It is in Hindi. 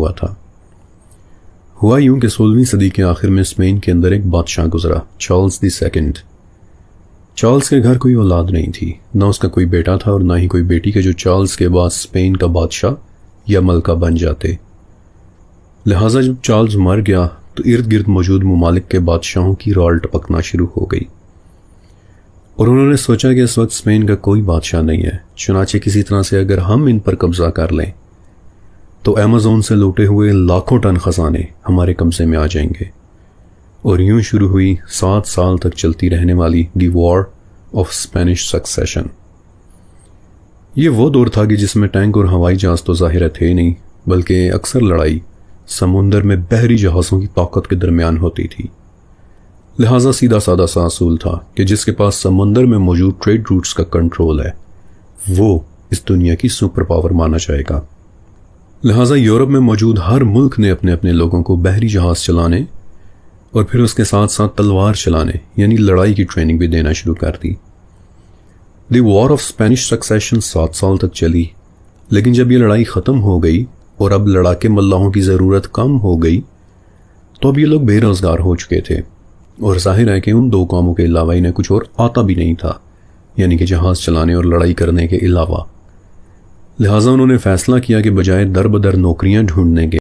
हुआ था। हुआ यूं कि 16वीं सदी के आखिर में स्पेन के अंदर एक बादशाह गुजरा, चार्ल्स II। चार्ल्स के घर कोई औलाद नहीं थी, ना उसका कोई बेटा था और ना ही कोई बेटी के जो चार्ल्स के बाद स्पेन का बादशाह या मलका बन जाते। लिहाजा जब चार्ल्स मर गया तो इर्द गिर्द मौजूद ममालिक के बादशाहों की रॉल टपकना शुरू हो गई और उन्होंने सोचा कि इस वक्त स्पेन का कोई बादशाह नहीं है, चुनाचे किसी तरह से अगर हम इन पर कब्जा कर लें तो अमेज़न से लूटे हुए लाखों टन खजाने हमारे कब्जे में आ जाएंगे। और यूं शुरू हुई 7 साल तक चलती रहने वाली दी वॉर ऑफ स्पेनिश सक्सेशन। ये वो दौर था कि जिसमें टैंक और हवाई जहाज तो ज़ाहिर थे नहीं, बल्कि अक्सर लड़ाई समुंदर में बहरी जहाज़ों की ताकत के दरमियान होती थी। लिहाजा सीधा सादा सा असूल था कि जिसके पास समुंदर में मौजूद ट्रेड रूट्स का कंट्रोल है वो इस दुनिया की सुपर पावर माना जाएगा। लिहाजा यूरोप में मौजूद हर मुल्क ने अपने अपने लोगों को बहरी जहाज चलाने और फिर उसके साथ साथ तलवार चलाने यानी लड़ाई की ट्रेनिंग भी देना शुरू कर दी। The war of Spanish succession 7 साल तक चली, लेकिन जब ये लड़ाई ख़त्म हो गई और अब लड़ाके मल्लाहों की ज़रूरत कम हो गई तो अब ये लोग बेरोज़गार हो चुके थे और जाहिर है कि उन 2 कामों के अलावा इन्हें कुछ और आता भी नहीं था, यानी कि जहाज़ चलाने और लड़ाई करने के अलावा। लिहाजा उन्होंने फ़ैसला किया कि बजाय दर बदर नौकरियां ढूंढने के